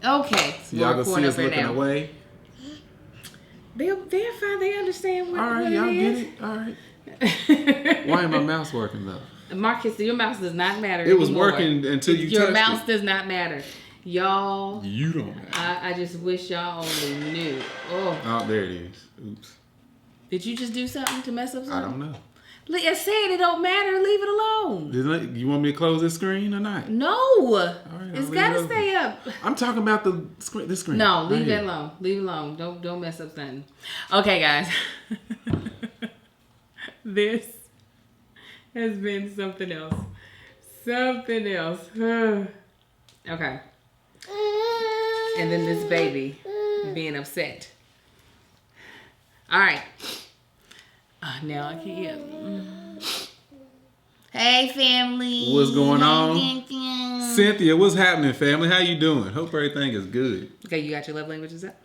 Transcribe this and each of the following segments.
Okay. So y'all gonna see us looking now. away. They're fine. They understand what, all right, what y'all it get is. it. All right. Why ain't my mouse working though? Marcus, your mouse does not matter. It was anymore. working until you Your touched mouse it. does not matter. Y'all. You don't matter. I just wish y'all only knew. Oh, there it is. Oops. Did you just do something to mess up something? I don't know. I said it don't matter. Leave it alone. You want me to close this screen or not? No. All right, It's got to stay up. I'm talking about the screen. This screen. No, leave that alone. Leave it alone. Don't mess up something. Okay, guys. This has been something else. Something else. Okay. And then this baby being upset. All right. Now I can't. Hey, family. What's going on? Cynthia, what's happening, family? How you doing? Hope everything is good. Okay, you got your love languages up?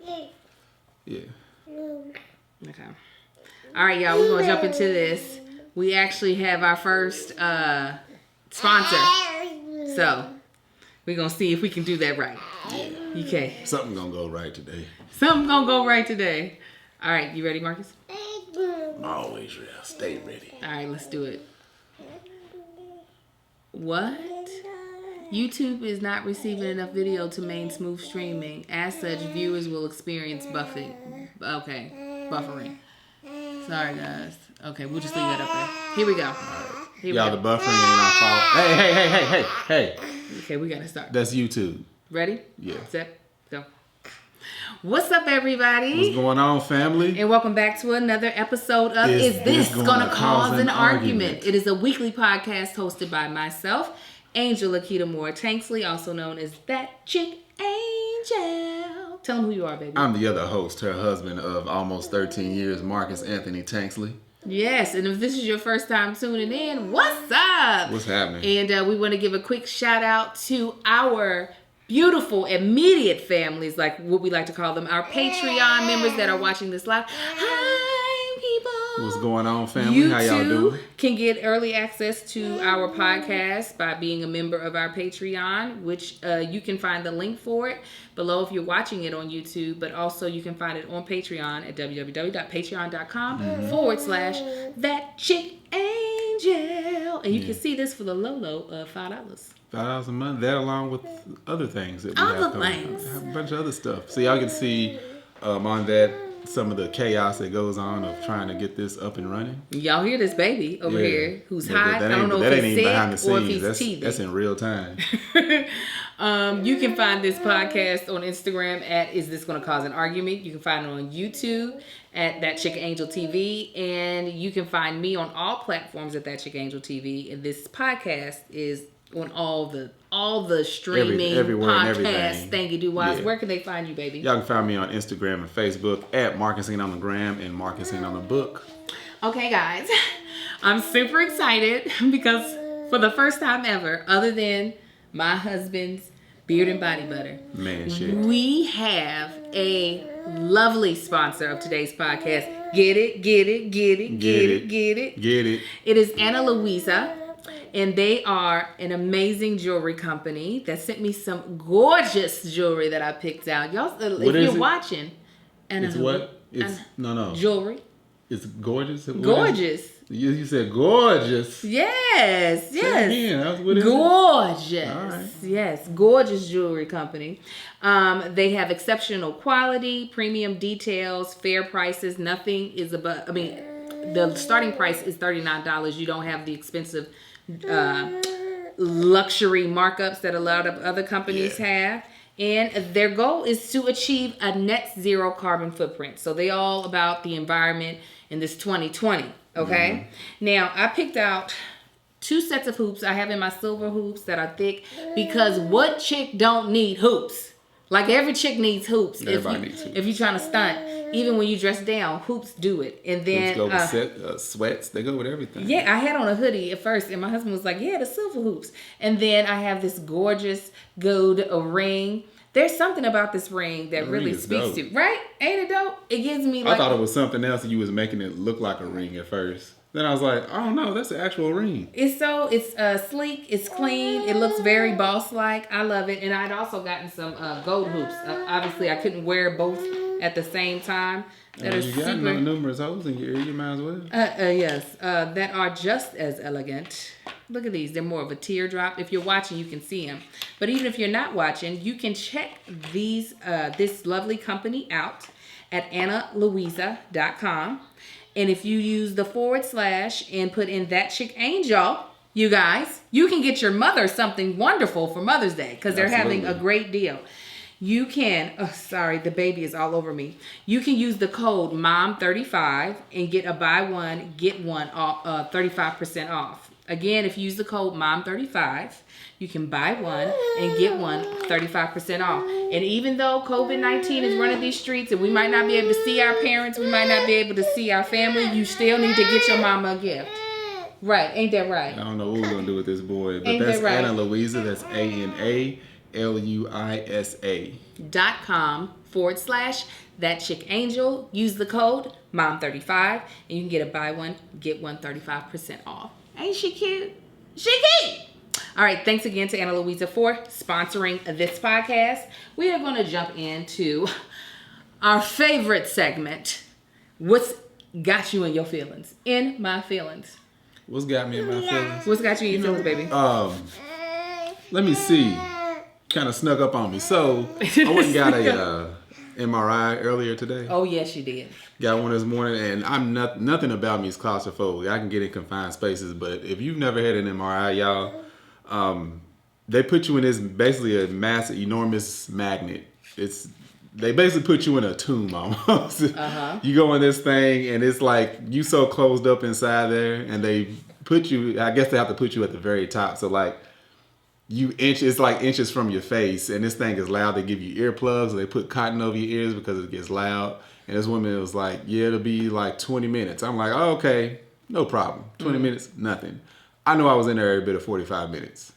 Yeah. Okay. All right, y'all. We're going to jump into this. We actually have our first sponsor. So, we're going to see if we can do that right. Yeah. Okay. Something going to go right today. Something going to go right today. All right. You ready, Marcus? I'm always ready. Stay ready. All right. Let's do it. What? YouTube is not receiving enough video to maintain smooth streaming. As such, viewers will experience buffering. Okay. Buffering. Sorry, guys. Okay, we'll just leave that up there. Here we go. Here y'all, the buffering ain't our fault. Hey. Okay, we gotta start. That's YouTube. Ready? Yeah. Set, go. What's up, everybody? What's going on, family? And welcome back to another episode of Is This Gonna Cause an Argument? It is a weekly podcast hosted by myself, Angel Akita Moore Tanksley, also known as That Chick Angel. Tell them who you are, baby. I'm the other host, her husband of almost 13 years, Marcus Anthony Tanksley. Yes, and if this is your first time tuning in, what's up? What's happening? And we want to give a quick shout out to our beautiful immediate families, like what we like to call them, our Patreon members that are watching this live. Hi, people. What's going on, family? You How y'all doing? can get early access to our podcast by being a member of our Patreon, which you can find the link for it below if you're watching it on YouTube, but also you can find it on Patreon at www.patreon.com/thatchickangel. And you can see this for the low of $5. $5 a month. That along with other things that we Other have coming. things. A bunch of other stuff. So y'all can see on that some of the chaos that goes on of trying to get this up and running. Y'all hear this baby over here who's hot. I don't know that if ain't he's even behind the sick or if scenes. he's teething. That's in real time. You can find this podcast on Instagram at Is This Gonna Cause an Argument? You can find it on YouTube at That Chick Angel TV, and you can find me on all platforms at That Chick Angel TV. And this podcast is on all the streaming podcast thingy do wise. Yeah. Where can they find you, baby? Y'all can find me on Instagram and Facebook at Marcusing on the Gram and Marcusing on the Book. Okay, guys, I'm super excited because for the first time ever, other than my husband's beard and body butter, we have a lovely sponsor of today's podcast. Get it. It is Ana Luisa. And they are an amazing jewelry company that sent me some gorgeous jewelry that I picked out. Y'all, if you're watching, it's what? It's no jewelry. It's gorgeous. Gorgeous. You said gorgeous. Yes. Again, what is gorgeous. It? All right. Yes, gorgeous jewelry company. They have exceptional quality, premium details, fair prices. Nothing is above. I mean, the starting price is $39. You don't have the expensive luxury markups that a lot of other companies have, and their goal is to achieve a net zero carbon footprint. So they all about the environment in this 2020. Okay. Now I picked out 2 sets of hoops. I have in my silver hoops that are thick because what chick don't need hoops? Like every chick needs hoops. Everybody needs hoops. If you're trying to stunt. Even when you dress down, hoops do it. And then hoops go with sweats. They go with everything. Yeah, I had on a hoodie at first, and my husband was like, "Yeah, the silver hoops." And then I have this gorgeous gold ring. There's something about this ring that really speaks dope. to, right? Ain't it dope? It gives me like. I thought it was something else, and you was making it look like a ring at first. Then I was like, oh no, that's the actual ring. It's sleek, it's clean, it looks very boss-like. I love it. And I'd also gotten some gold hoops. Obviously, I couldn't wear both at the same time. That are You got numerous holes in your ear, you might as well. Yes, that are just as elegant. Look at these. They're more of a teardrop. If you're watching, you can see them. But even if you're not watching, you can check this lovely company out at AnnaLuisa.com. And if you use the / and put in That Chick Angel, you guys, you can get your mother something wonderful for Mother's Day because they're having a great deal. You can, the baby is all over me. You can use the code MOM35 and get a buy one, get one 35% off. Again, if you use the code MOM35, you can buy one and get one 35% off. And even though COVID-19 is running these streets and we might not be able to see our parents, we might not be able to see our family, you still need to get your mama a gift. Right, ain't that right? I don't know what we're going to do with this boy, but that's right? Anna Luisa, that's ANALUISA.com / That Chick Angel. Use the code MOM35 and you can get a buy one, get one 35% off. Ain't she cute? She cute! All right, thanks again to Anna Luisa for sponsoring this podcast. We are going to jump into our favorite segment, What's Got You in Your Feelings? In My Feelings. What's got me in my feelings? What's got you in your feelings, baby? Let me see. Kind of snuck up on me. So, I went and got a MRI earlier today. Oh, yes, you did. Got one this morning, and I'm nothing about me is claustrophobic. I can get in confined spaces, but if you've never had an MRI, y'all, they put you in this basically a massive, enormous magnet. They basically put you in a tomb almost. You go in this thing, and it's like you so closed up inside there, and they put you. I guess they have to put you at the very top, so like. It's like inches from your face, and this thing is loud. They give you earplugs, they put cotton over your ears because it gets loud. And this woman was like, yeah, it'll be like 20 minutes. I'm like, oh, okay, no problem. 20 minutes, nothing. I know I was in there every bit of 45 minutes.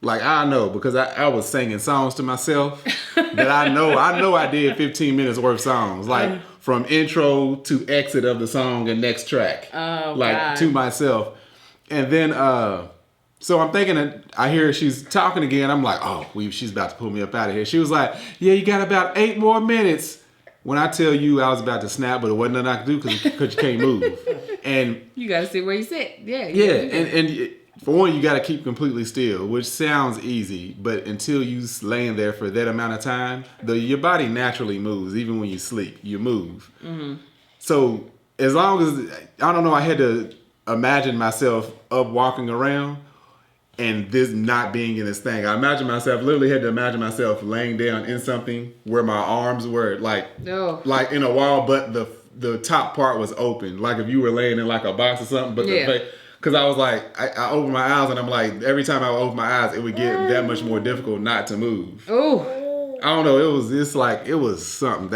Like, I know, because I was singing songs to myself that I know I did 15 minutes worth of songs. Like, from intro to exit of the song and next track. Oh, like, God. To myself. And then, so I'm thinking that I hear she's talking again. I'm like, oh, she's about to pull me up out of here. She was like, yeah, you got about 8 more minutes. When I tell you I was about to snap, but it wasn't nothing I could do because you can't move. And you got to sit where you sit. Yeah. And for one, you got to keep completely still, which sounds easy, but until you laying there for that amount of time, your body naturally moves. Even when you sleep, you move. So as long as, I don't know, I had to imagine myself up walking around. And this not being in this thing. I literally had to imagine myself laying down in something where my arms were like in a wall, but the top part was open. Like if you were laying in like a box or something, but because I was like, I opened my eyes and I'm like, every time I would open my eyes, it would get that much more difficult not to move. Oh. I don't know. It was something.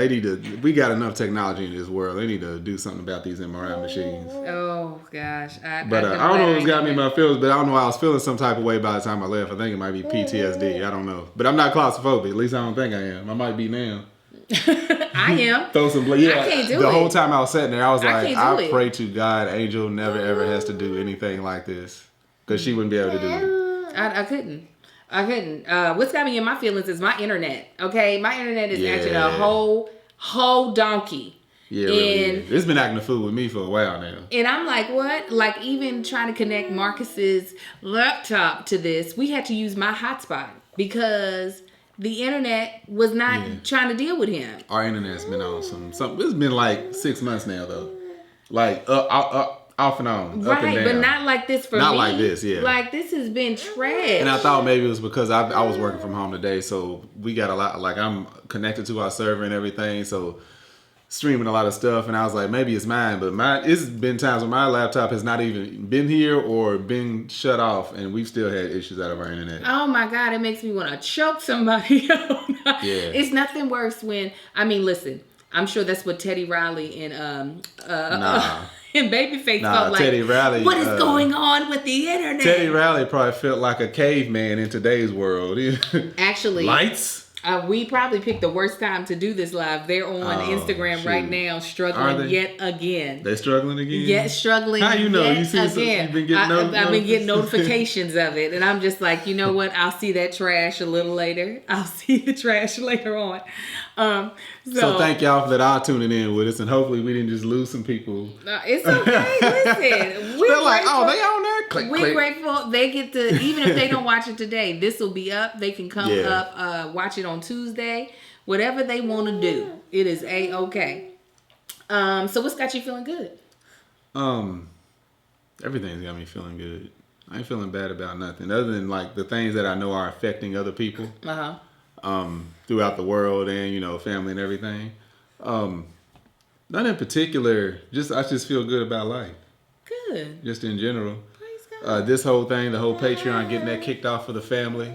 We got enough technology in this world. They need to do something about these MRI machines. Oh, gosh. I don't know what's got me in my feelings, but I don't know. I was feeling some type of way by the time I left. I think it might be PTSD. I don't know. But I'm not claustrophobic. At least I don't think I am. I might be now. I am. Throw some blood. Yeah, I can't do it. The whole time I was sitting there, I was like, I pray it. to God, Angel never ever has to do anything like this. Because she wouldn't be able to do it. I couldn't. What's got me in my feelings is my internet. Okay, my internet is acting a whole donkey. Yeah, really. It's been acting a fool with me for a while now. And I'm like, what? Like even trying to connect Marcus's laptop to this, we had to use my hotspot because the internet was not trying to deal with him. Our internet's been on some. It's been like 6 months now though. Like off and on, right, up and down. But not like this for me. Not like this, yeah. Like this has been trash. And I thought maybe it was because I was working from home today, so we got a lot. Like I'm connected to our server and everything, so streaming a lot of stuff. And I was like, maybe it's mine, but it's been times when my laptop has not even been here or been shut off, and we've still had issues out of our internet. Oh my God, it makes me want to choke somebody. It's nothing worse when listen. I'm sure that's what Teddy Riley and and Babyface felt like. Teddy Riley, what is going on with the internet? Teddy Riley probably felt like a caveman in today's world. Actually, lights. We probably picked the worst time to do this live. They're on Instagram right now, struggling yet again. They struggling again? Yet struggling. How you know? You see, again. You've been getting I've been getting notifications of it, and I'm just like, you know what? I'll see that trash a little later. I'll see the trash later on. So thank y'all for that tuning in with us, and hopefully we didn't just lose some people. It's okay. Listen, they're like, oh, they on there. Click, we're grateful they get to, even if they don't watch it today, this will be up. They can come up, watch it on Tuesday. Whatever they want to do, it is A-okay. So what's got you feeling good? Everything's got me feeling good. I ain't feeling bad about nothing other than like the things that I know are affecting other people. Throughout the world and, family and everything. Not in particular, I just feel good about life. Good. Just in general. Praise God. This whole thing, the whole Patreon, getting that kicked off for the family.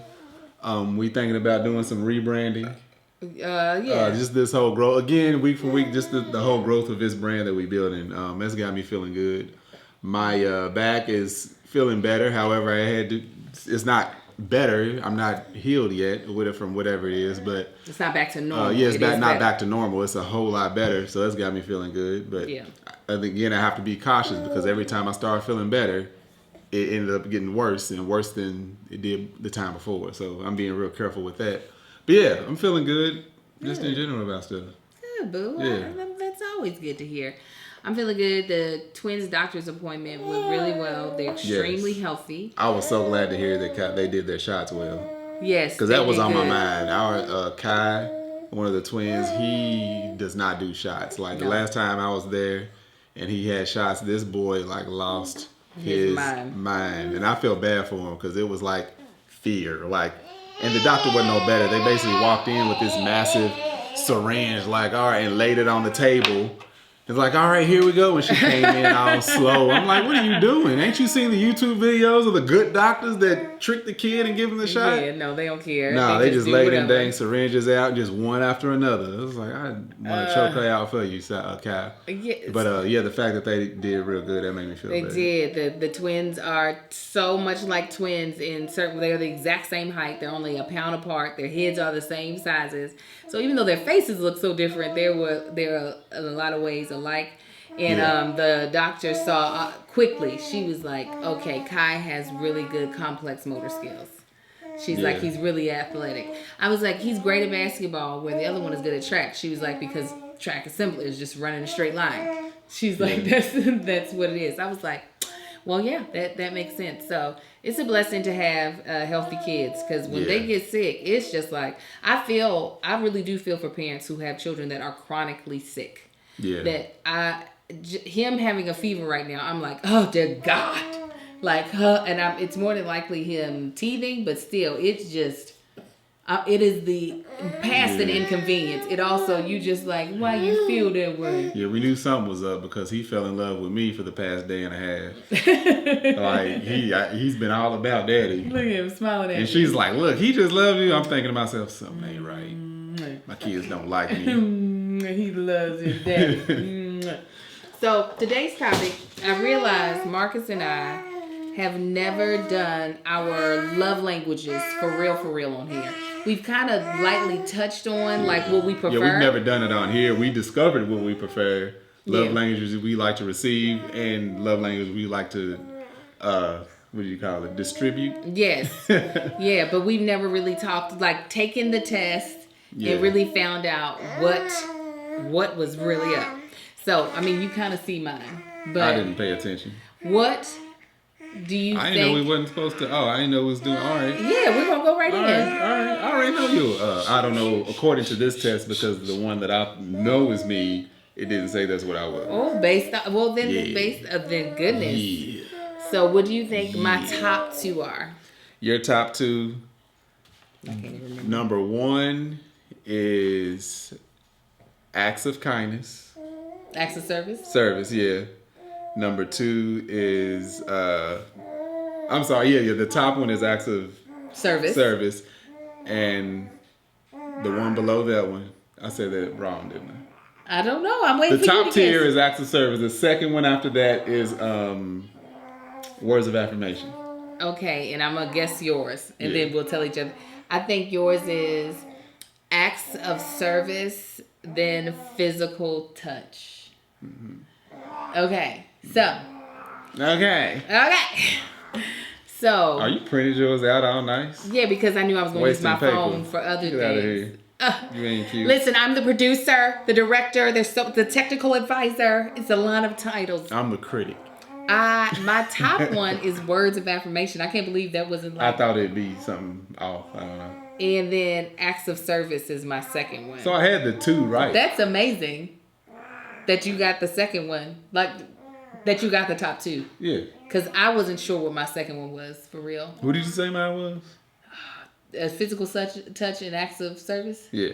We thinking about doing some rebranding. Just this whole growth. Again, week for week, just the whole growth of this brand that we building. That's got me feeling good. My back is feeling better. However, it's not better. I'm not healed yet with it from whatever it is, but it's not back to normal. It's not back to normal. It's a whole lot better, so that's got me feeling good. But again, I have to be cautious because every time I start feeling better, it ended up getting worse and worse than it did the time before. So I'm being real careful with that. But yeah, I'm feeling good just in general about stuff. Good, boo. Yeah. That's always good to hear. I'm feeling good. The twins' doctor's appointment went really well. They're extremely healthy. I was so glad to hear that they did their shots well. Yes. Because that was on my mind. Our Kai, one of the twins, he does not do shots. Like the last time I was there and he had shots, this boy lost his mind. And I felt bad for him because it was like fear. And the doctor wasn't no better. They basically walked in with this massive syringe, all right, and laid it on the table. It's like, all right, here we go. And she came in all slow. I'm like, what are you doing? Ain't you seen the YouTube videos of the good doctors that trick the kid and give him the shot? Yeah, no, they don't care. No, they just lay them dang syringes out, just one after another. It was like, I want to choke her out for you, Kai. Yes. But the fact that they did real good, that made me feel better. They did. The twins are so much like twins they're the exact same height. They're only a pound apart. Their heads are the same sizes. So even though their faces look so different, they're in a lot of ways alike. And the doctor saw quickly, she was like, okay, Kai has really good complex motor skills. She's like, he's really athletic. I was like, he's great at basketball where the other one is good at track. She was like, because track is simple. It's just running a straight line. She's like, that's what it is. I was like, well, yeah, that makes sense. So it's a blessing to have healthy kids because when they get sick, it's just like, I really do feel for parents who have children that are chronically sick. Yeah. Him having a fever right now, I'm like, oh, dear God. It's more than likely him teething, but still, it's just, it is the past an inconvenience. It also, you just like, why you feel that way? Yeah, we knew something was up because he fell in love with me for the past day and a half. He's been all about daddy. Look at him smiling at me. And she's like, look, he just loves you. I'm thinking to myself, something ain't right. My kids don't like me. He loves his daddy. So today's topic, I realized Marcus and I have never done our love languages for real on here. We've kind of lightly touched on what we prefer. Yeah, we've never done it on here. We discovered what we prefer. Love languages we like to receive and love languages we like to, what do you call it, distribute? Yes. Yeah, but we've never really talked, taken the test and really found out what was really up. So, you kind of see mine. But I didn't pay attention. What do you think? I didn't know we wasn't supposed to. I didn't know we was doing. All right. Yeah, we're going to go right in. All right. I already know you. I don't know, according to this test, because the one that I know is me, it didn't say that's what I was. Oh, then goodness. Yeah. So, what do you think my top two are? Your top two, I can't even remember. Number one is acts of kindness. Acts of service? Service, yeah. Number two is, the top one is acts of service. And the one below that one, I said that wrong, didn't I? I don't know. I'm waiting for you to The top tier is acts of service. The second one after that is words of affirmation. Okay, and I'm going to guess yours. And then we'll tell each other. I think yours is acts of service, then physical touch. Okay, so. Okay. So. Are you printed yours out all nice? Yeah, because I knew I was going to use my phone for other Get things. Out of here. You ain't cute. Listen, I'm the producer, the director, the technical advisor. It's a lot of titles. I'm the critic. My top one is words of affirmation. I can't believe that wasn't like. I thought it'd be something off. I don't know. And then acts of service is my second one. So I had the two right. That's amazing that you got the second one. Like, that you got the top two. Yeah. Because I wasn't sure what my second one was, for real. Who did you say mine was? Physical touch and acts of service? Yeah.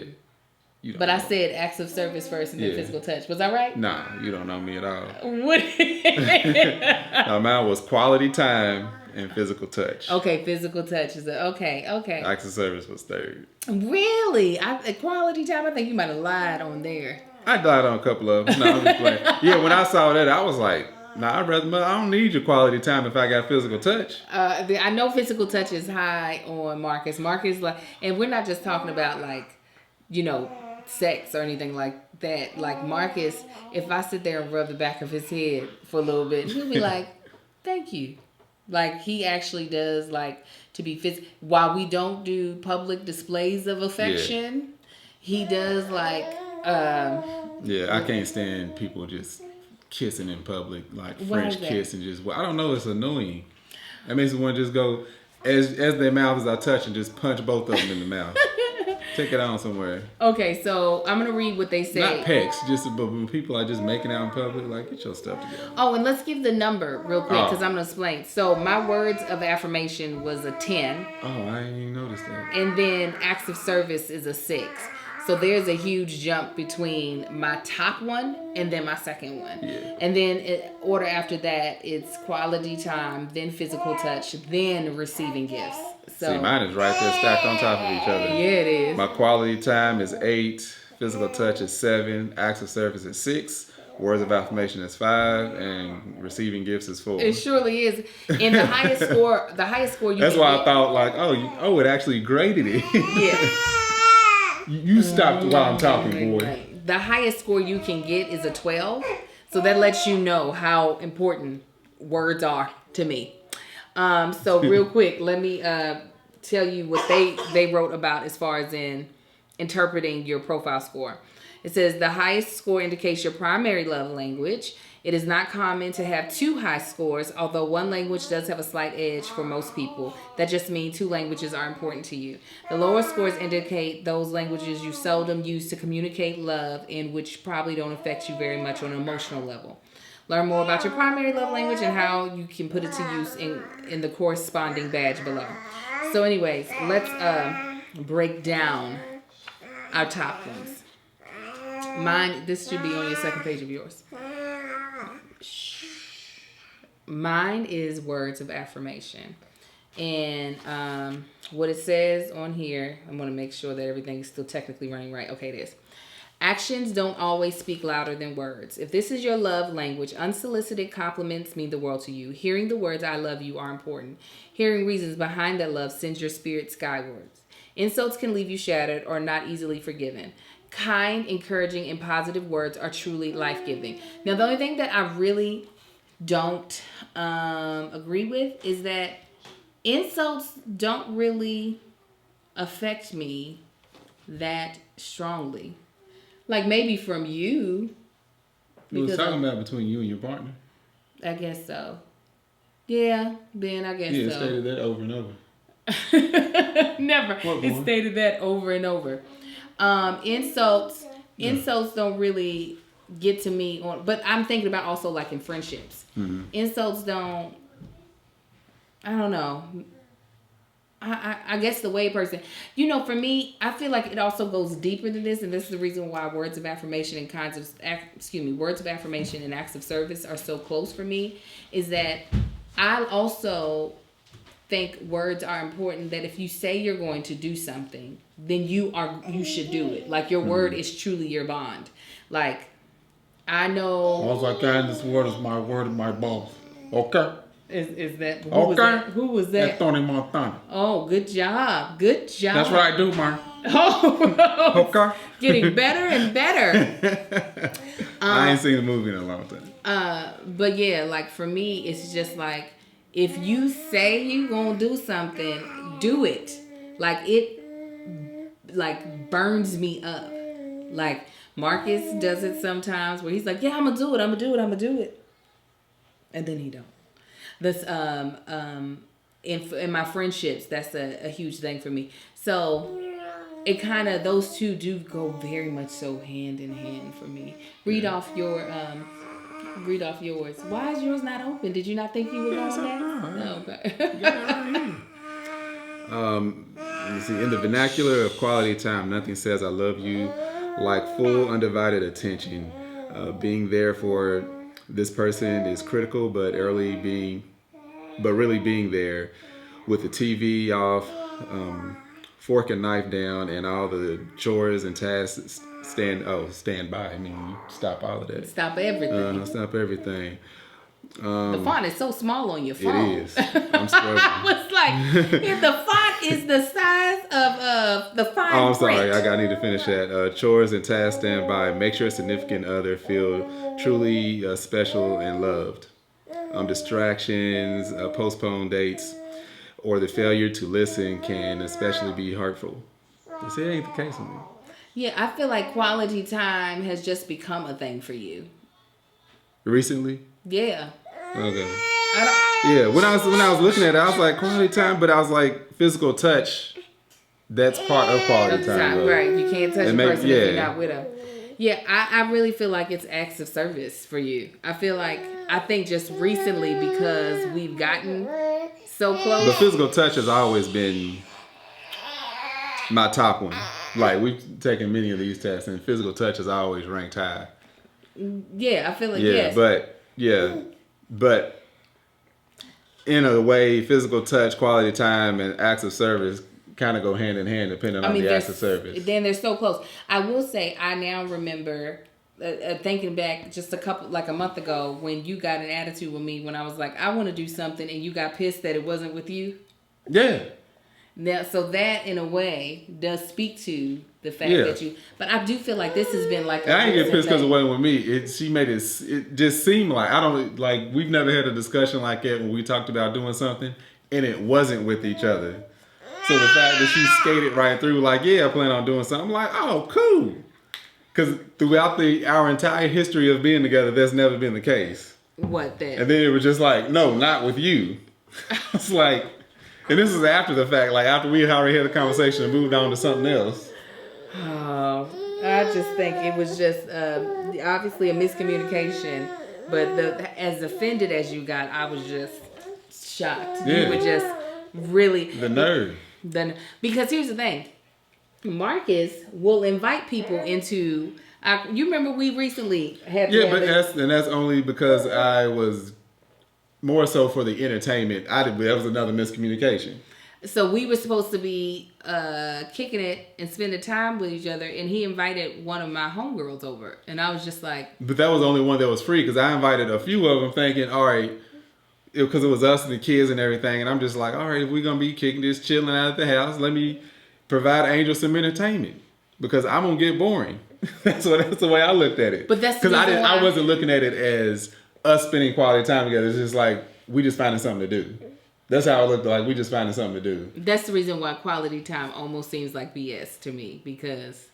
But I said acts of service first and then physical touch. Was I right? Nah, you don't know me at all. What? No, mine was quality time and physical touch. Okay, physical touch is okay. Acts of service was third. Really? Quality time? I think you might have lied on there. I lied on a couple of them. No, I'm just playing. Yeah, when I saw that, I was like, nah, I don't need your quality time if I got physical touch. I know physical touch is high on Marcus. Marcus, like, and we're not just talking about like, sex or anything like that. Like Marcus, if I sit there and rub the back of his head for a little bit, he'll be like, thank you. Like he actually does like to be physical. While we don't do public displays of affection, he does like. I can't stand people just kissing in public, like French kiss and just. I don't know. It's annoying. That makes me want to just go as their mouths are touching, just punch both of them in the mouth. Take it on somewhere. Okay, so I'm going to read what they say. Not pecks, but when people are just making out in public, like, get your stuff together. Oh, and let's give the number real quick, because I'm going to explain. So my words of affirmation was a 10. Oh, I didn't even notice that. And then acts of service is a 6. So there's a huge jump between my top one and then my second one. Yeah. And then in order after that, it's quality time, then physical touch, then receiving gifts. So, see, mine is right there stacked on top of each other. Yeah, it is. My quality time is 8, physical touch is 7, acts of service is 6, words of affirmation is 5, and receiving gifts is 4. It surely is. And the highest score you That's can why get, I thought like, it actually graded it. Yeah. You stopped while I'm talking, boy. Right. The highest score you can get is a 12. So that lets you know how important words are to me. So real quick, let me tell you what they wrote about as far as in interpreting your profile score. It says the highest score indicates your primary love language. It is not common to have 2 high scores, although one language does have a slight edge for most people. That just means 2 languages are important to you. The lower scores indicate those languages you seldom use to communicate love and which probably don't affect you very much on an emotional level. Learn more about your primary love language and how you can put it to use in the corresponding badge below. So anyways, let's break down our top ones. Mine, this should be on your second page of yours. Mine is words of affirmation. And what it says on here, I'm going to make sure that everything is still technically running right. Okay, it is. Actions don't always speak louder than words. If this is your love language, unsolicited compliments mean the world to you. Hearing the words I love you are important. Hearing reasons behind that love sends your spirit skywards. Insults can leave you shattered or not easily forgiven. Kind, encouraging, and positive words are truly life-giving. Now, the only thing that I really don't agree with is that insults don't really affect me that strongly. Like maybe from you. You was talking about between you and your partner. I guess so. Yeah, Ben, I guess so. Yeah, stated that over and over. Never. It stated that over and over. Insults don't really get to me but I'm thinking about also like in friendships. Mm-hmm. Insults don't, I don't know. I guess the way a person, for me, I feel like it also goes deeper than this, and this is the reason why words of affirmation and words of affirmation and acts of service are so close for me, is that I also think words are important, that if you say you're going to do something, then you should do it. Like your word is truly your bond. Like, I know. All I got in this world is my word and my boss. Okay? Is that who was that? Who was that? That's Tony Montana. Oh, good job. Good job. That's what I do, man. Oh, Hope car. getting better and better. I ain't seen the movie in a long time. But yeah, like for me, it's just like if you say you gonna do something, do it. Like it, like burns me up. Like Marcus does it sometimes where he's like, "Yeah, I'm gonna do it," and then he don't. This in my friendships, that's a huge thing for me. So it kind of, those two do go very much so hand in hand for me. Read off yours. Why is yours not open? Did you not think you were going next? No, okay. Let me see. In the vernacular of quality time, nothing says I love you like full undivided attention. Being there for this person is critical, but really being there with the TV off, fork and knife down, and all the chores and tasks stand by. I mean, you stop all of that. Stop everything. Stop everything. The font is so small on your phone. It is. I'm struggling. I was like, if the font is the size of the fine Oh, I'm sorry. print. I need to finish that. Chores and tasks stand by. Make sure a significant other feel truly special and loved. Distractions, postponed dates, or the failure to listen can especially be hurtful. This ain't the case with me. Yeah, I feel like quality time has just become a thing for you. Recently? Yeah. Okay. Yeah, when I was looking at it, I was like quality time, but I was like physical touch. That's part of quality time. Right. You can't touch a And person if you're not with them. Yeah, I really feel like it's acts of service for you. I think just recently, because we've gotten so close. But physical touch has always been my top one. Like, we've taken many of these tests, and physical touch has always ranked high. Yeah, I feel like, yes. But in a way, physical touch, quality time, and acts of service kind of go hand in hand depending on the acts of service. Then they're so close. I will say, I now remember thinking back just a month ago when you got an attitude with me when I was like, I want to do something, and you got pissed that it wasn't with you. Yeah. Now, so that in a way does speak to the fact that you. But I do feel like this has been like. I ain't get pissed because it wasn't with me. She made it. It just seemed like we've never had a discussion like that when we talked about doing something and it wasn't with each other. So the fact that she skated right through, like, yeah, I plan on doing something. I'm like, oh, cool. Because throughout our entire history of being together, that's never been the case. What then? And then it was just like, no, not with you. It's like, and this is after the fact, like after we already had a conversation and moved on to something else. Oh, I just think it was just obviously a miscommunication. But as offended as you got, I was just shocked. Yeah. You were just really The nerve. Because here's the thing, Marcus will invite people into. You remember we recently had. Yeah, but that's only because I was more so for the entertainment. That was another miscommunication. So we were supposed to be kicking it and spending time with each other, and he invited one of my homegirls over, and I was just like. But that was the only one that was free because I invited a few of them, thinking, all right. Because it was us and the kids and everything, and I'm just like, all right, if we're gonna be kicking this, chilling out at the house, let me provide Angel some entertainment because I'm gonna get boring. That's the way I looked at it. But that's because I wasn't looking at it as us spending quality time together. It's just like we just finding something to do. That's how it looked like. We just finding something to do. That's the reason why quality time almost seems like BS to me because.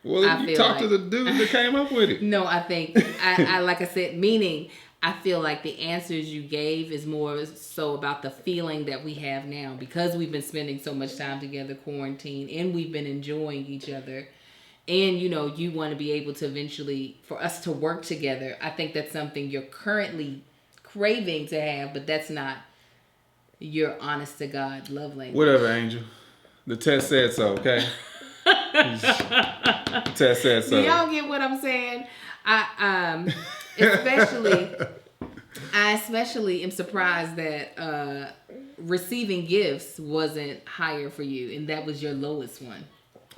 Well, you talked to the dude that came up with it. No, I think I like I said, meaning. I feel like the answers you gave is more so about the feeling that we have now because we've been spending so much time together, quarantine, and we've been enjoying each other. And, you want to be able to eventually, for us to work together. I think that's something you're currently craving to have, but that's not your honest to God love language. Whatever, Angel. The test said so, okay? The test said so. Do y'all get what I'm saying? I especially am surprised that receiving gifts wasn't higher for you, and that was your lowest one.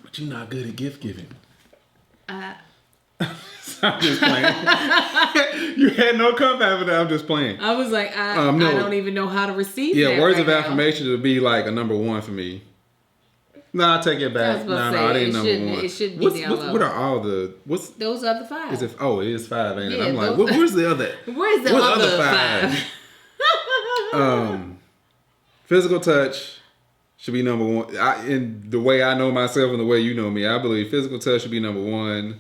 But you're not good at gift giving. I'm just playing. You had no comeback for that. I'm just playing. I was like, I don't even know how to receive that. Words right of affirmation would be like a number one for me. No, I take it back. No, it ain't number one. It shouldn't be down low. What are all the those other 5? Is it? Oh, it is 5, ain't it? Yeah, I'm like, where's the other? Where's the other 5? Physical touch should be number 1. In the way I know myself and the way you know me, I believe physical touch should be number 1.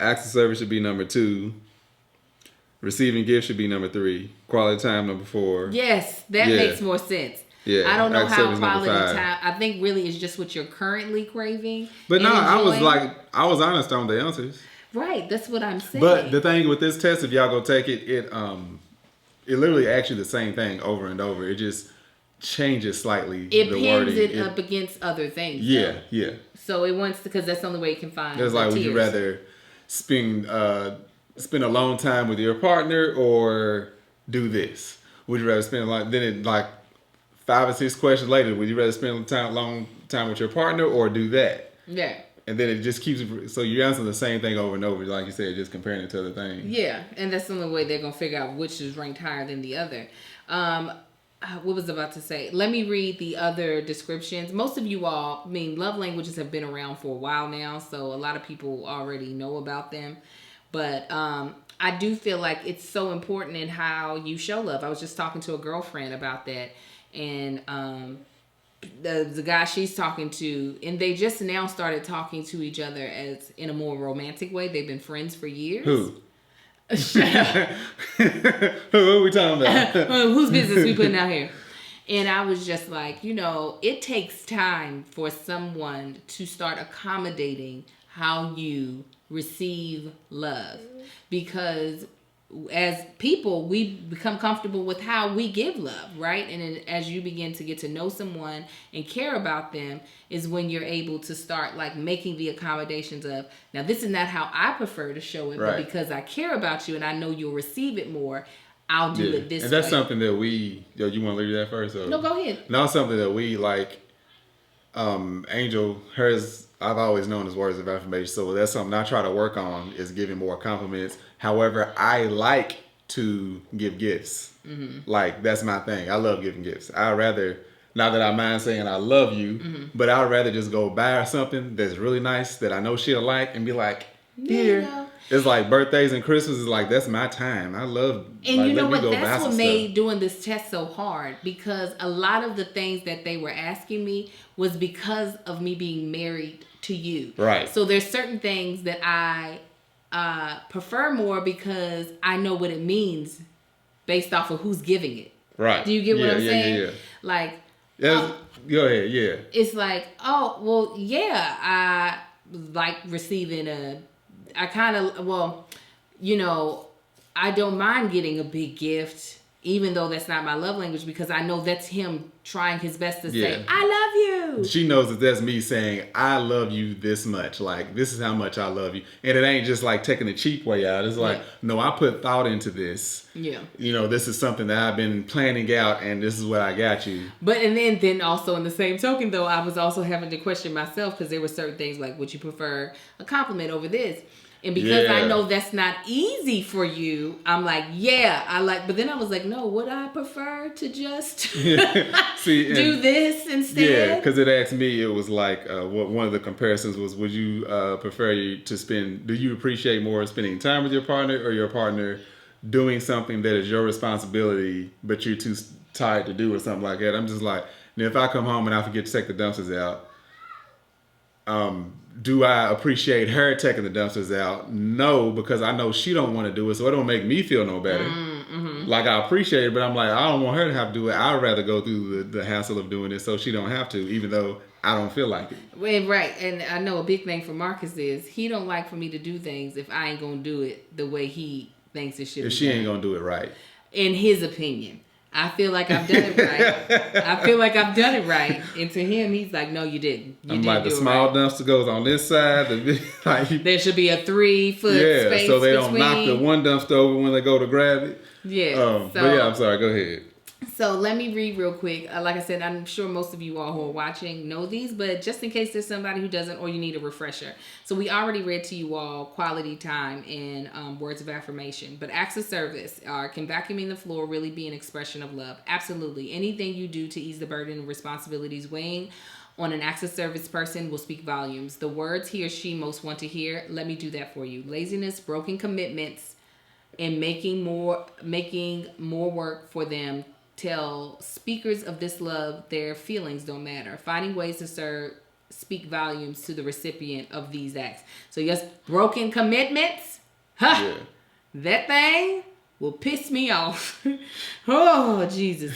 Acts of service should be number 2. Receiving gifts should be number 3. Quality time number 4. Yes, that makes more sense. Yeah, I don't know how quality time. I think really it's just what you're currently craving. But no, I was honest on the answers. Right, that's what I'm saying. But the thing with this test, if y'all go take it, it literally asks you the same thing over and over. It just changes slightly. It pins it up against other things. Yeah, though. yeah. So it wants because that's the only way you can find. It's like, would you rather spend a long time with your partner or do this? Would you rather spend then it like 5 or 6 questions later, would you rather spend long time with your partner or do that? Yeah. And then it just keeps, so you're answering the same thing over and over, like you said, just comparing it to other things. Yeah, and that's the only way they're going to figure out which is ranked higher than the other. What was I about to say? Let me read the other descriptions. Most of you all, love languages have been around for a while now, so a lot of people already know about them. But I do feel like it's so important in how you show love. I was just talking to a girlfriend about that. And the guy she's talking to, and they just now started talking to each other as in a more romantic way. They've been friends for years. Who? Shut up. Who are we talking about? Whose business we putting out here? And I was just like, it takes time for someone to start accommodating how you receive love, because as people, we become comfortable with how we give love, right? And then as you begin to get to know someone and care about them is when you're able to start like making the accommodations of, now this is not how I prefer to show it, right. But because I care about you and I know you'll receive it more, I'll do it this way. And that's something that you want to leave that first? Or? No, go ahead. No, something that we like, Angel, hers, I've always known as words of affirmation, so that's something I try to work on, is giving more compliments. However, I like to give gifts. Mm-hmm. Like, that's my thing. I love giving gifts. I'd rather, not that I mind saying I love you, mm-hmm. but I'd rather just go buy her something that's really nice that I know she'll like and be like, here. Yeah. It's like birthdays and Christmas is like, that's my time. I love. And like, you know what? That's what made doing this test so hard, because a lot of the things that they were asking me was because of me being married to you. Right. So there's certain things that I prefer more because I know what it means based off of who's giving it. Right. Do you get what I'm saying? Yeah. Like. Go ahead. Yeah. It's like, oh well, yeah. I like receiving I don't mind getting a big gift, even though that's not my love language, because I know that's him trying his best to say, I love you. She knows that that's me saying, I love you this much. Like, this is how much I love you. And it ain't just like taking the cheap way out. It's like, no, I put thought into this. Yeah. This is something that I've been planning out, and this is what I got you. But, and then also in the same token, though, I was also having to question myself, because there were certain things like, would you prefer a compliment over this? And because I know that's not easy for you, I'm like, but then I was like, no, would I prefer to just do this instead? Yeah, because it asked me, it was like, one of the comparisons was, would you do you appreciate more spending time with your partner, or your partner doing something that is your responsibility, but you're too tired to do, or something like that? I'm just like, if I come home and I forget to take the dumpsters out, do I appreciate her taking the dumpsters out? No, because I know she don't want to do it, so it don't make me feel no better. Mm-hmm. Like, I appreciate it, but I'm like, I don't want her to have to do it. I'd rather go through the hassle of doing it so she don't have to, even though I don't feel like it. Well, right, and I know a big thing for Marcus is he don't like for me to do things if I ain't gonna do it the way he thinks it should be. If she ain't gonna do it right. In his opinion. I feel like I've done it right. And to him, he's like, no, you didn't. You didn't like, the small dumpster goes on this side. There should be a 3-foot space so they between. don't knock the one dumpster over when they go to grab it. Yeah. But yeah, I'm sorry. Go ahead. So let me read real quick. Like I said, I'm sure most of you all who are watching know these, but just in case there's somebody who doesn't, or you need a refresher. So we already read to you all quality time and words of affirmation. But acts of service can vacuuming the floor really be an expression of love? Absolutely. Anything you do to ease the burden and responsibilities weighing on an acts of service person will speak volumes. The words he or she most want to hear, let me do that for you. Laziness, broken commitments, and making more work for them tell speakers of this love their feelings don't matter. Finding ways to serve speak volumes to the recipient of these acts. So yes, broken commitments. Huh? Yeah. That thing will piss me off. Oh, Jesus.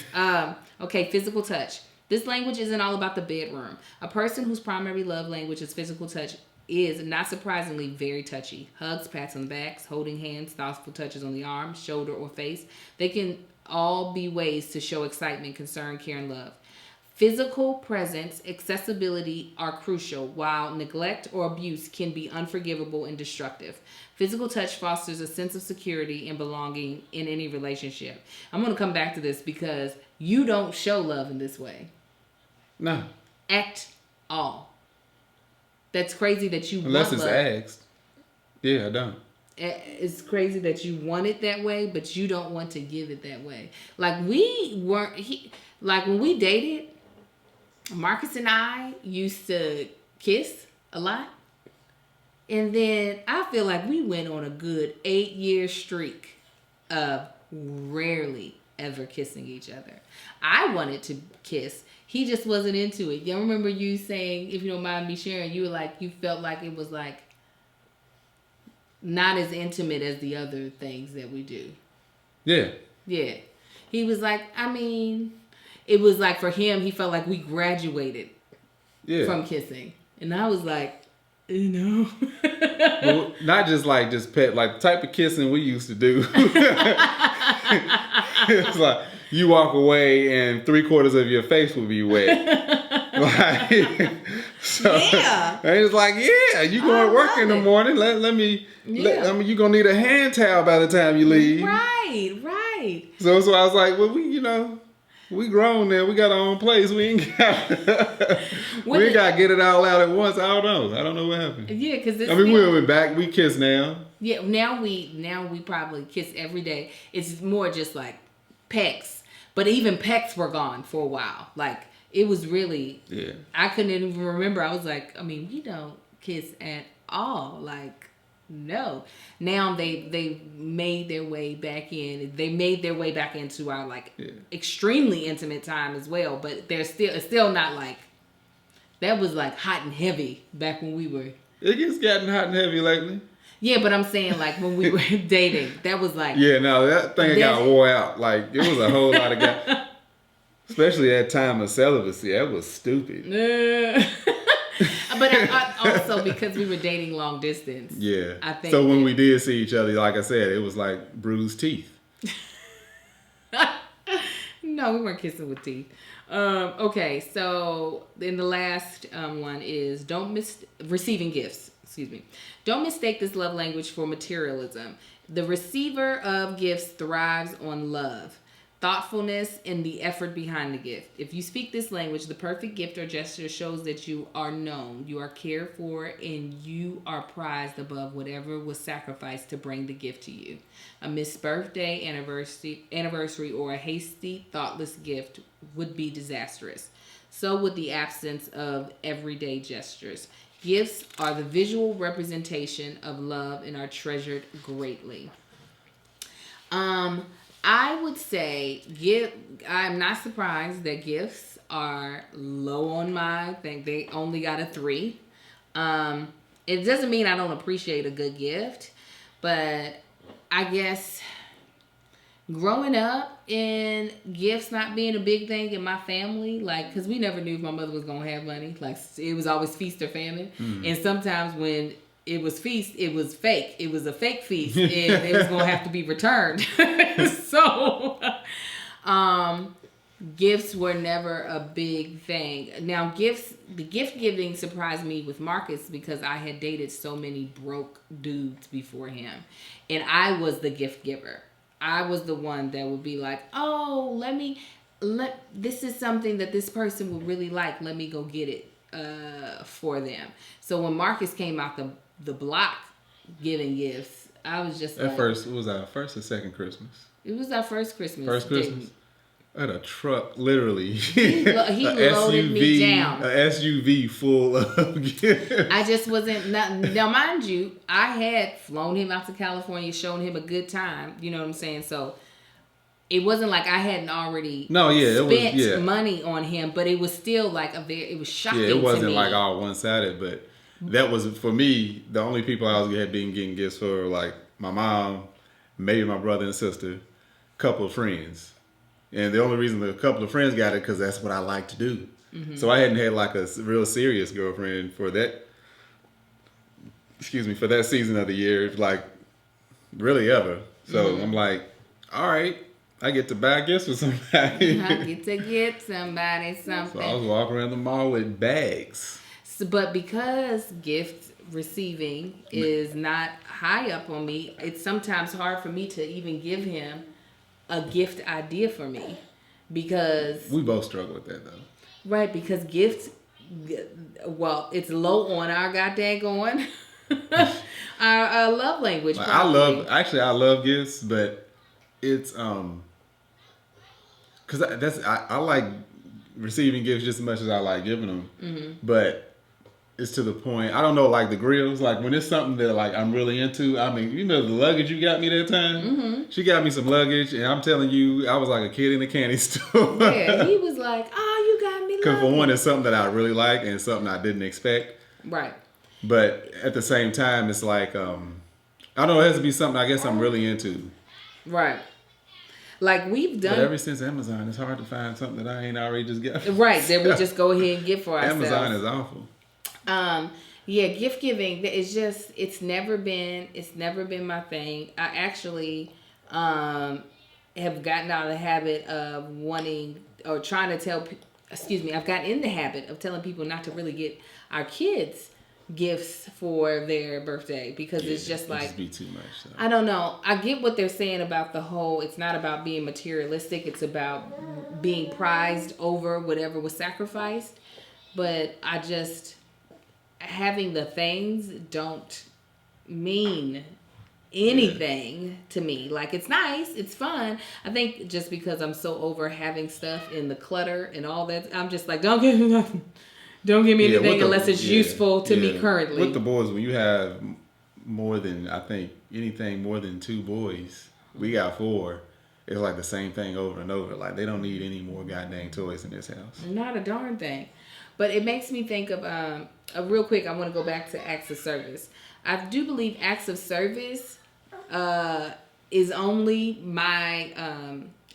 Okay, physical touch. This language isn't all about the bedroom. A person whose primary love language is physical touch is, not surprisingly, very touchy. Hugs, pats on the backs, holding hands, thoughtful touches on the arm, shoulder, or face. They can all be ways to show excitement, concern, care, and love. Physical presence, accessibility are crucial, while neglect or abuse can be unforgivable and destructive. Physical touch fosters a sense of security and belonging in any relationship. I'm going to come back to this because you don't show love in this way. No. At all. That's crazy that you unless want it's love. asked. Yeah, I don't. It's crazy that you want it that way, but you don't want to give it that way. Like when we dated, Marcus and I used to kiss a lot. And then I feel like we went on a good 8-year streak of rarely ever kissing each other. I wanted to kiss. He just wasn't into it. I remember you saying, if you don't mind me sharing, you were like, you felt like it was like not as intimate as the other things that we do. Yeah. Yeah. He was like, I mean, it was like for him, he felt like we graduated from kissing. And I was like, Well, not just pet, like the type of kissing we used to do. It's like you walk away and 3/4 of your face would be wet. So, yeah. And it's like, yeah, you going to work in the morning. Let me, you're going to need a hand towel by the time you leave. Right. So I was like, well, we grown now. We got our own place. We ain't got to get it all out at once. I don't know what happened. Yeah, because we went back. We kiss now. Yeah, now we probably kiss every day. It's more just like pecks. But even pecks were gone for a while. Like, it was really... Yeah. I couldn't even remember. I was like, I mean, we don't kiss at all. Like, no. Now they made their way back in. They made their way back into our, like, extremely intimate time as well. But it's still not like... That was, like, hot and heavy back when we were... It gets gotten hot and heavy lately. Yeah, but I'm saying, like, when we were dating, that was like... Yeah, no, that thing got wore out. Like, it was a whole lot of guys... Especially that time of celibacy. That was stupid. But also because we were dating long distance. Yeah. I think so when we did see each other, like I said, it was like bruised teeth. No, we weren't kissing with teeth. Okay, so then the last one is receiving gifts. Excuse me. Don't mistake this love language for materialism. The receiver of gifts thrives on love, thoughtfulness, and the effort behind the gift. If you speak this language, the perfect gift or gesture shows that you are known, you are cared for, and you are prized above whatever was sacrificed to bring the gift to you. A missed birthday, anniversary, or a hasty, thoughtless gift would be disastrous. So would the absence of everyday gestures. Gifts are the visual representation of love and are treasured greatly. I would say I'm not surprised that gifts are low on my thing. They only got a 3. It doesn't mean I don't appreciate a good gift, but I guess growing up and gifts not being a big thing in my family, like, because we never knew if my mother was going to have money. Like, it was always feast or famine. And sometimes when it was feast, it was fake. It was a fake feast, and it was going to have to be returned. So, gifts were never a big thing. Now, the gift giving surprised me with Marcus because I had dated so many broke dudes before him, and I was the gift giver. I was the one that would be like, oh, this is something that this person would really like. Let me go get it for them. So when Marcus came out the block giving gifts, I was just at first, it was our first or second Christmas? It was our first Christmas. First Christmas? I had a truck, literally. He loaded me down. A SUV full of gifts. I just wasn't. Now, mind you, I had flown him out to California, shown him a good time. You know what I'm saying? So it wasn't like I hadn't already spent money on him, but it was still like it was shocking to me. Yeah, it wasn't like all one-sided, but that was, for me, the only people I was getting gifts for were like my mom, maybe my brother and sister, a couple of friends. And the only reason a couple of friends got it because that's what I like to do. Mm-hmm. So I hadn't had like a real serious girlfriend for that, for that season of the year, like really ever. So I'm like, all right, I get to buy gifts for somebody. I get to get somebody something. So I was walking around the mall with bags. So, but because gift receiving is not high up on me, it's sometimes hard for me to even give him a gift idea for me, because we both struggle with that though. Right, because gifts, well, it's low on our goddamn our love language. Like, I love gifts, but it's because I like receiving gifts just as much as I like giving them. Mm-hmm. But it's to the point, I don't know, like the grills, like when it's something that like I'm really into. I mean, you know, the luggage you got me that time. Mm-hmm. She got me some luggage, and I'm telling you, I was like a kid in a candy store. Yeah, he was like, "Oh, you got me luggage." Because for one, it's something that I really like and something I didn't expect. Right. But at the same time, it's like I don't know, it has to be something I guess I'm really into. Right. Like we've done. But ever since Amazon, it's hard to find something that I ain't already just got. Right, that we just go ahead and get for ourselves. Amazon is awful. Yeah, gift giving, it's never been my thing. I actually have gotten out of the habit of wanting or trying to I've gotten in the habit of telling people not to really get our kids gifts for their birthday, because it's just like, be too much. So. I don't know. I get what they're saying about the whole, it's not about being materialistic, it's about being prized over whatever was sacrificed. But I just, having the things don't mean anything to me. Like, it's nice, it's fun. I think just because I'm so over having stuff in the clutter and all that, I'm just like, don't give me nothing. Don't give me anything unless it's useful to me currently. With the boys, when you have more than, I think, anything more than 2 boys, we got 4. It's like the same thing over and over. Like, they don't need any more goddamn toys in this house. Not a darn thing. But it makes me think of, real quick, I want to go back to acts of service. I do believe acts of service is only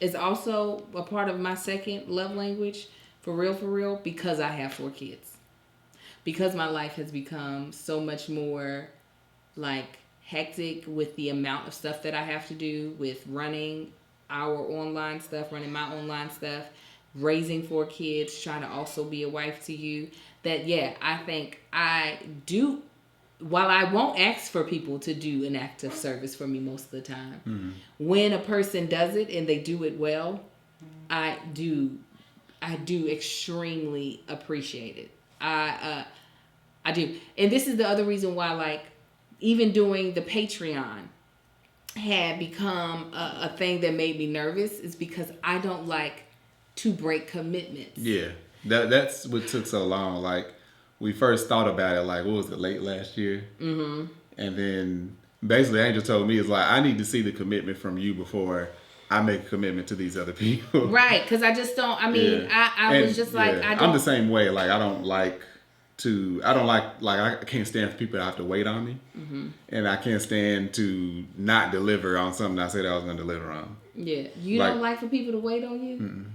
is also a part of my second love language, for real, because I have 4 kids. Because my life has become so much more, like, hectic with the amount of stuff that I have to do with running our online stuff, running my online stuff, raising 4 kids, trying to also be a wife to you, that, yeah, I think I do, while I won't ask for people to do an act of service for me most of the time, when a person does it and they do it well, I do extremely appreciate it. I do. And this is the other reason why, like, even doing the Patreon had become a thing that made me nervous, is because I don't like to break commitments. Yeah. That's what took so long. Like, we first thought about it, like, what was it, late last year? Mm-hmm. And then basically Angel told me, it's like, I need to see the commitment from you before I make a commitment to these other people. Right, because I just don't, I was just like, I don't. I'm the same way. Like, I can't stand for people to have to wait on me. Mm-hmm. And I can't stand to not deliver on something I said I was going to deliver on. Yeah. You don't like for people to wait on you? Mm-mm.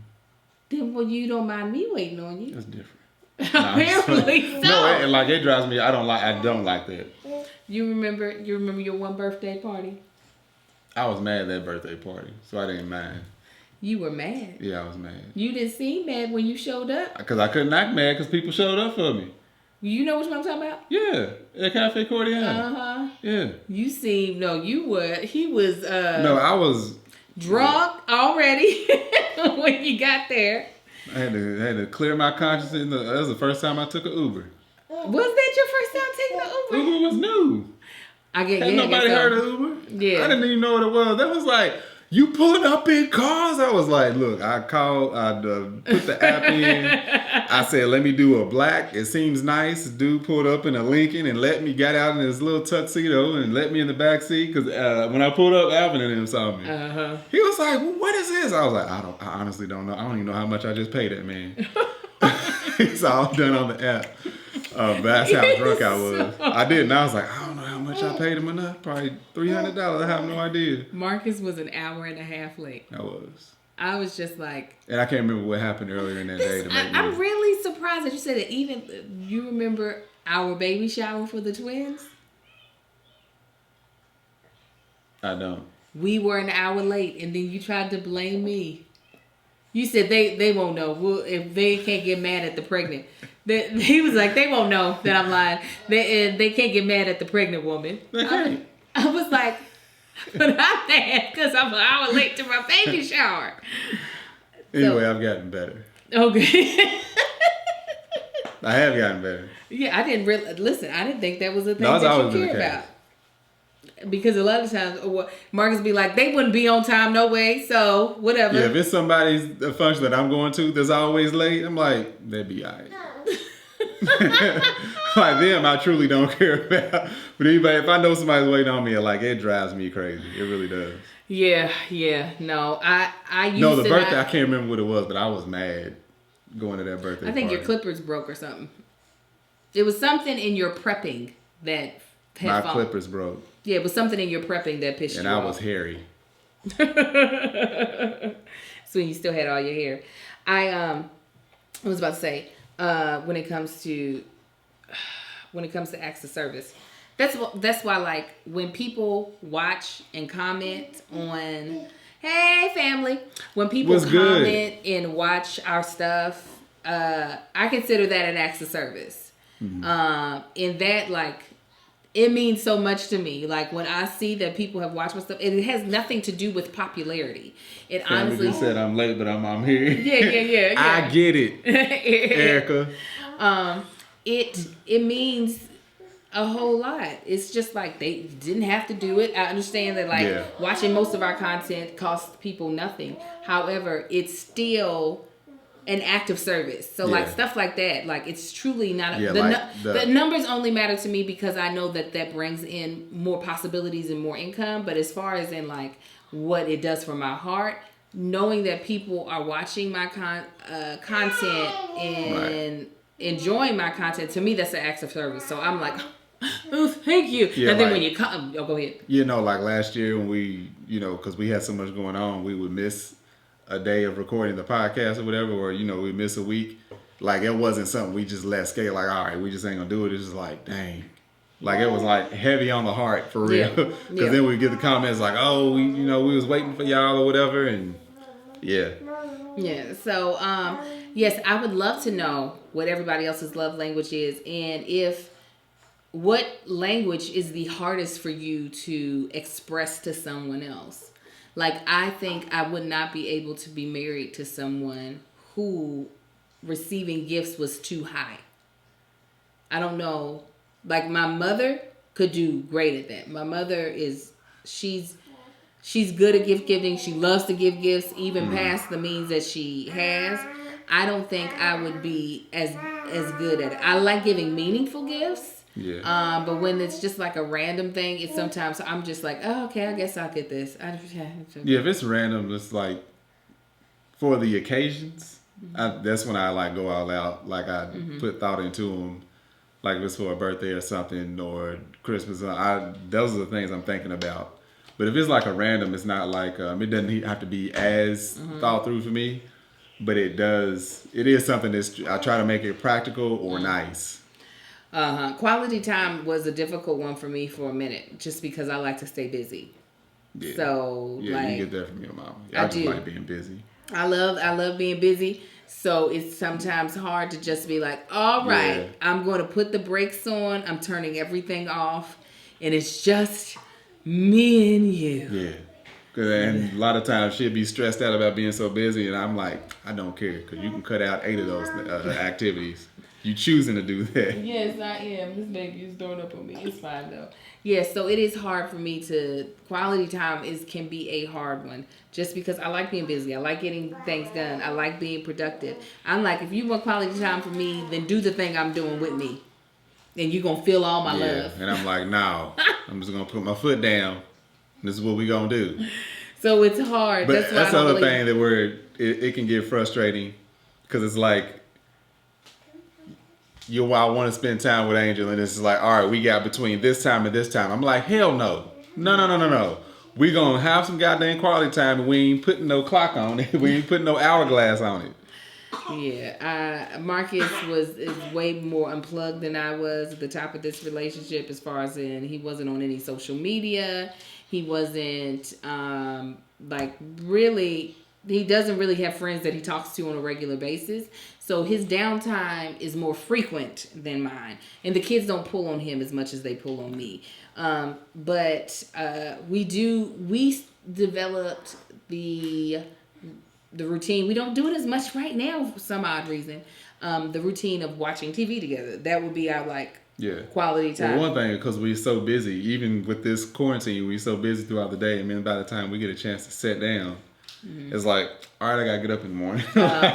Then, well, you don't mind me waiting on you. That's different. Apparently so. No, it drives me, I don't like that. You remember your one birthday party? I was mad at that birthday party, so I didn't mind. You were mad? Yeah, I was mad. You didn't seem mad when you showed up? Because I couldn't act mad because people showed up for me. You know what I'm talking about? Yeah, at Cafe Cordial. Uh-huh. Yeah. You seemed, he was... No, I was... drunk already when you got there. I had to clear my conscience. That was the first time I took an Uber. Was that your first time taking an Uber? Uber was new. Had nobody heard of Uber? Yeah. I didn't even know what it was. That was like, You pulling up in cars? I was like, look, I called, put the app in. I said, let me do a black. It seems nice. Dude pulled up in a Lincoln and got out in his little tuxedo and let me in the back seat. Because when I pulled up, Alvin and him saw me. He was like, well, what is this? I was like, I honestly don't know. I don't even know how much I just paid that man. It's all done on the app. But that's how drunk I was. I didn't. I was like, I don't know how much I paid him enough. Probably $300. I have no idea. Marcus was an hour and a half late. I was just like... And I can't remember what happened earlier in that day. I'm really surprised that you said that even... You remember our baby shower for the twins? I don't. We were an hour late, and then you tried to blame me. You said they won't know. Well, if they can't get mad at the pregnant. He was like, they won't know that I'm lying. They can't get mad at the pregnant woman. They can't. I was like, but I'm mad because I'm an hour late to my baby shower. Anyway, I've gotten better. Okay. I have gotten better. Yeah, I didn't really... Listen, I didn't think that was a thing that you cared about. Because a lot of times, Marcus be like, they wouldn't be on time no way, so whatever. Yeah, if it's somebody's function that I'm going to that's always late, I'm like, they'd be all right. Like them, I truly don't care about. But anybody, if I know somebody's waiting on me, like it drives me crazy. It really does. Yeah. No, I used No, the birthday, I can't remember what it was, but I was mad going to that birthday I think party. your clippers broke or something. It was something in your prepping that My clippers broke. Yeah, it was something in your prepping that pissed you off. And I was hairy. So when you still had all your hair. I was about to say, when it comes to acts of service, that's why like when people watch and comment on, hey family, when people comment and watch our stuff, I consider that an act of service. Mm-hmm. In that, like, it means so much to me. Like when I see that people have watched my stuff, it has nothing to do with popularity. It honestly just said I'm late, but I'm here. Yeah. I get it, Erica. It means a whole lot. It's just like they didn't have to do it. I understand that watching most of our content costs people nothing. However, it's still an act of service. So like stuff like that, like it's truly not the numbers only matter to me because I know that brings in more possibilities and more income. But as far as in like what it does for my heart, knowing that people are watching my content and enjoying my content, to me that's an act of service. So I'm like, oh, thank you. Yeah, and then when you come, go ahead. You know, like last year when we, because we had so much going on, we would miss a day of recording the podcast or whatever, or we miss a week. Like it wasn't something we just let skate. Like, all right, we just ain't gonna do it. It's just like, dang, like it was like heavy on the heart for real. Because then we get the comments like, oh, we was waiting for y'all or whatever, and yeah. So yes, I would love to know what everybody else's love language is, and what language is the hardest for you to express to someone else. Like, I think I would not be able to be married to someone who receiving gifts was too high. I don't know. Like, my mother could do great at that. My mother she's good at gift giving. She loves to give gifts, even past the means that she has. I don't think I would be as good at it. I like giving meaningful gifts. Yeah. But when it's just like a random thing, it's sometimes I'm just like, oh, okay, I guess I'll get this. Yeah, if it's random, it's like for the occasions. That's when I like go all out. Like I put thought into them. Like if it's for a birthday or something or Christmas, those are the things I'm thinking about. But if it's like a random, it's not like it doesn't have to be as thought through for me. But it is something I try to make it practical or nice. Quality time was a difficult one for me for a minute, just because I like to stay busy. Yeah. So you get that from your mom. I just like being busy. I love being busy. So it's sometimes hard to just be like, all right, I'm going to put the brakes on. I'm turning everything off, and it's just me and you. Yeah. And a lot of times she'll be stressed out about being so busy, and I'm like, I don't care, because you can cut out 8 of those activities. You choosing to do that. Yes, I am. This baby is throwing up on me. It's fine though. Yes, so it is hard for me to quality time can be a hard one. Just because I like being busy. I like getting things done. I like being productive. I'm like, if you want quality time for me, then do the thing I'm doing with me. And you're gonna feel all my love. And I'm like, no. I'm just gonna put my foot down. This is what we gonna do. So it's hard. But that's the other thing that it can get frustrating. Because it's like, I want to spend time with Angel, and it's like, all right, we got between this time and this time. I'm like, hell no. No. We gonna have some goddamn quality time, and we ain't putting no clock on it. We ain't putting no hourglass on it. Yeah, Marcus is way more unplugged than I was at the top of this relationship, as far as he wasn't on any social media. He wasn't really. He doesn't really have friends that he talks to on a regular basis. So his downtime is more frequent than mine. And the kids don't pull on him as much as they pull on me. But we developed the routine. We don't do it as much right now for some odd reason. The routine of watching TV together. That would be our quality time. Well, one thing, because we're so busy, even with this quarantine, we're so busy throughout the day. I mean, by the time we get a chance to sit down, it's like, all right, I gotta get up in the morning.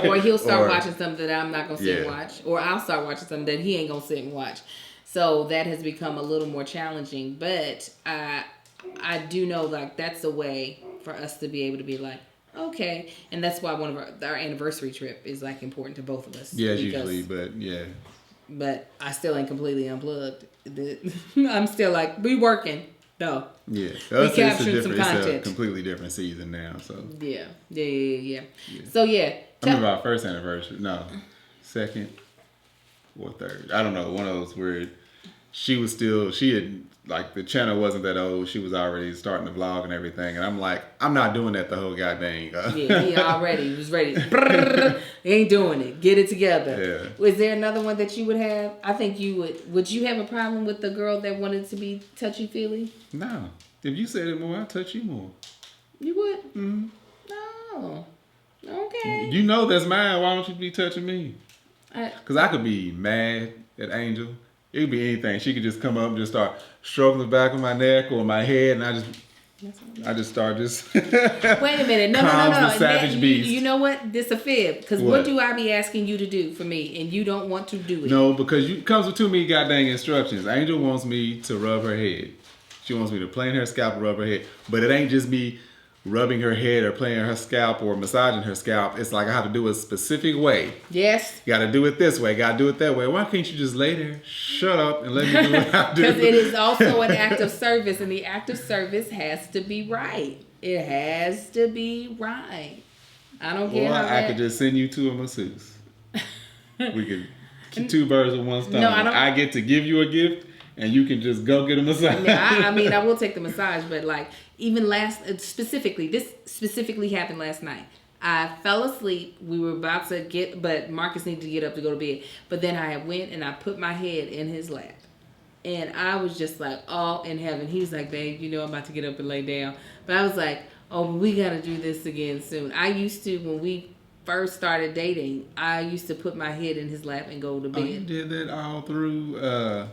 Or he'll start watching something that I'm not gonna sit and watch, or I'll start watching something that he ain't gonna sit and watch. So that has become a little more challenging. But I do know that's a way for us to be able to be like, okay, and that's why one of our anniversary trip is important to both of us. Yeah, usually, but yeah. But I still ain't completely unplugged. I'm still like, we working. No. Yeah. We captured some content. It's a completely different season now. So. Yeah. So yeah. I remember our first anniversary. No. Second or third. I don't know. One of those where she had, the channel wasn't that old. She was already starting to vlog and everything. And I'm like, I'm not doing that the whole goddamn. Yeah, he already was ready. Ain't doing it. Get it together. Yeah. Was there another one that you would have? I think you would. Would you have a problem with the girl that wanted to be touchy-feely? No. If you said it more, I'd touch you more. You would? Mm-hmm. Oh. Okay. You know that's mine. Why don't you be touching me? Because I could be mad at Angel. It could be anything. She could just come up and just start stroking the back of my neck or my head, and I just start Wait a minute. No. The savage beast. You know what? This a fib. Because what do I be asking you to do for me, and you don't want to do it? No, because it comes with too many goddamn instructions. Angel wants me to rub her head. She wants me to plane her scalp and rub her head. But it ain't just me rubbing her head or playing her scalp or massaging her scalp. It's like I have to do it a specific way. Yes. You got to do it this way. Got to do it that way. Why can't you just lay there, shut up, and let me do what I do? Because it is also an act of service, and the act of service has to be right. It has to be right. I don't care how I could just send you to a masseuse. We could get two birds with one stone. No, I get to give you a gift, and you can just go get a massage. I mean, I will take the massage, but even this specifically happened last night. I fell asleep. We were about to but Marcus needed to get up to go to bed. But then I went and I put my head in his lap. And I was just like, all in heaven. He was like, babe, I'm about to get up and lay down. But I was like, oh, we got to do this again soon. I used to, when we first started dating, I used to put my head in his lap and go to bed. Oh, you did that all through,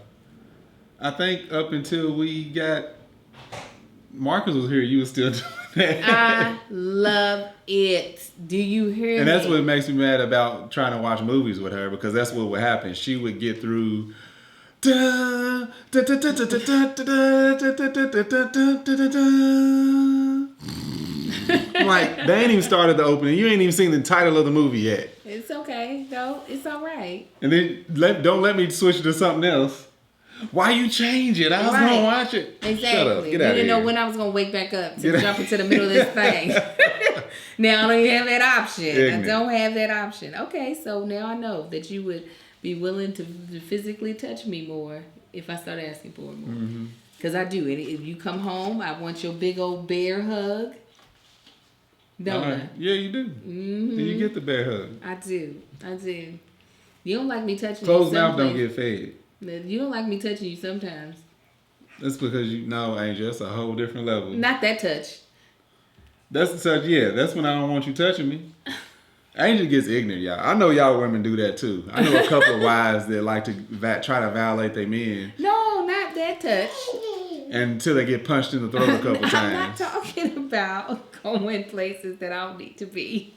I think up until Marcus was here, you were still doing that. I love it. Do you hear me? And that's what makes me mad about trying to watch movies with her, because that's what would happen. She would get through. Like, they ain't even started the opening. You ain't even seen the title of the movie yet. It's okay, though. It's all right. And then don't let me switch to something else. Why you change it? I was gonna watch it. Exactly. Shut up. Get you out didn't know here. when I was gonna wake back up to jump into the middle of this thing. Now I don't even have that option. Ignorant. I don't have that option. Okay, so now I know that you would be willing to physically touch me more if I start asking for it more. Because I do. And if you come home, I want your big old bear hug. Don't I? Yeah, you do. Mm-hmm. You get the bear hug. I do. You don't like me touching you. Closed mouth don't get fed. You don't like me touching you sometimes. That's because you know, Angel, that's a whole different level. Not that touch. That's the touch, yeah. That's when I don't want you touching me. Angel gets ignorant, y'all. I know y'all women do that too. I know a couple of wives that like to try to violate their men. No, not that touch. Until they get punched in the throat a couple times. I'm not talking about going places that I don't need to be.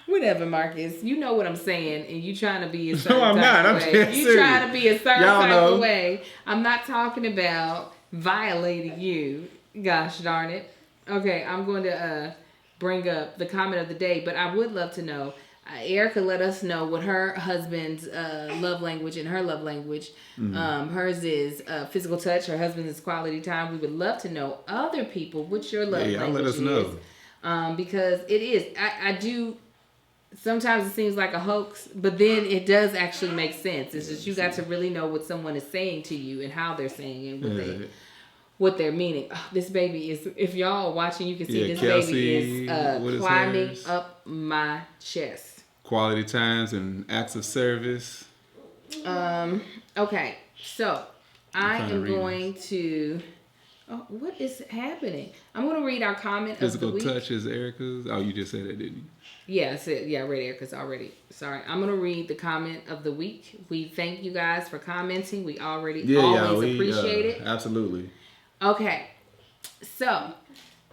Whatever, Marcus. You know what I'm saying, and you trying to be a certain I'm not. of I'm way. just You serious. trying to be a certain Y'all type know. of way. I'm not talking about violating you. Gosh darn it. Okay, I'm going to bring up the comment of the day, but I would love to know. Erica let us know what her husband's love language and her love language. Hers is physical touch. Her husband's is quality time. We would love to know other people what your love language let us is. know. Because it is. I do. Sometimes it seems like a hoax, but then it does actually make sense. It's just you got to really know what someone is saying to you and how they're saying it, and what they're meaning. Oh, this baby is, if y'all are watching, you can see this Kelsey, baby is climbing up my chest. Quality times and acts of service. Okay, so I am going to... Oh, what is happening? I'm going to read our comment Physical of the week. touch is Erica's. Oh, you just said that, didn't you? Yeah, I said, I read Erica's already. Sorry. I'm going to read the comment of the week. We thank you guys for commenting. We always appreciate it. Absolutely. Okay. So,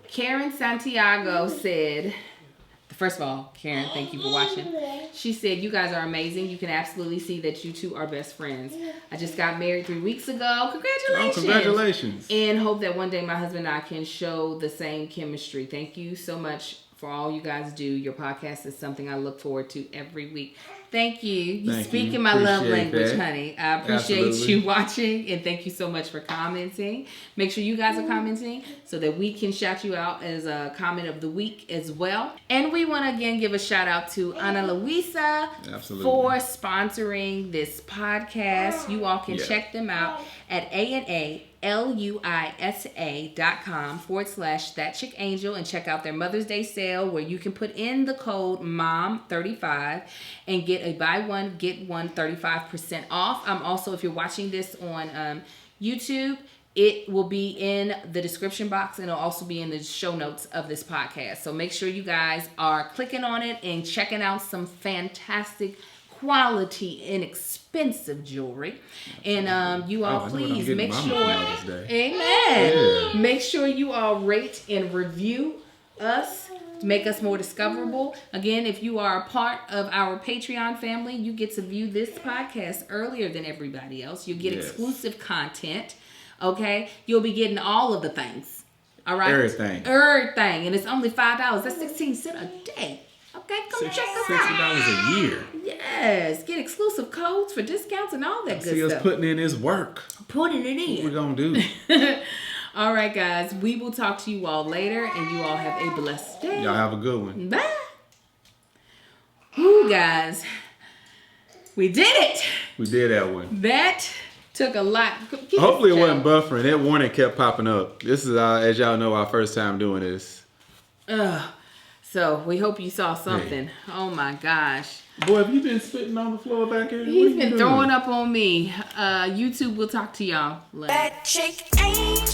Karen Santiago said... First of all, Karen, thank you for watching. She said, you guys are amazing. You can absolutely see that you two are best friends. I just got married 3 weeks ago. Congratulations. Oh, congratulations. And hope that one day my husband and I can show the same chemistry. Thank you so much for all you guys do. Your podcast is something I look forward to every week. Thank you. You speak in my love language, honey. I appreciate you watching, and thank you so much for commenting. Make sure you guys are commenting so that we can shout you out as a comment of the week as well. And we want to again give a shout out to Ana Luisa for sponsoring this podcast. You all can check them out at ANALUISA.com/ThatChickAngel and check out their Mother's Day sale where you can put in the code MOM35 and get a buy one, get one 35% off. Also, if you're watching this on YouTube, it will be in the description box and it'll also be in the show notes of this podcast. So make sure you guys are clicking on it and checking out some fantastic quality, inexpensive jewelry. And you all please make sure, amen. Make sure you all rate and review us. Make us more discoverable. Again, if you are a part of our Patreon family, you get to view this podcast earlier than everybody else. You get exclusive content. Okay? You'll be getting all of the things. All right? Everything. And it's only $5. That's 16 cents a day. Okay? Come check us out. $60 a year. Yes. Get exclusive codes for discounts and all that good stuff. See us putting in this work. Putting it in. What we gonna do? All right, guys. We will talk to you all later, and you all have a blessed day. Y'all have a good one. Bye. Woo, guys. We did it. We did that one. That took a lot. Hopefully it wasn't buffering. That warning kept popping up. This is, as y'all know, our first time doing this. So we hope you saw something. Hey. Oh, my gosh. Boy, have you been spitting on the floor back here? He's been throwing up on me. YouTube will talk to y'all later. That chick ain't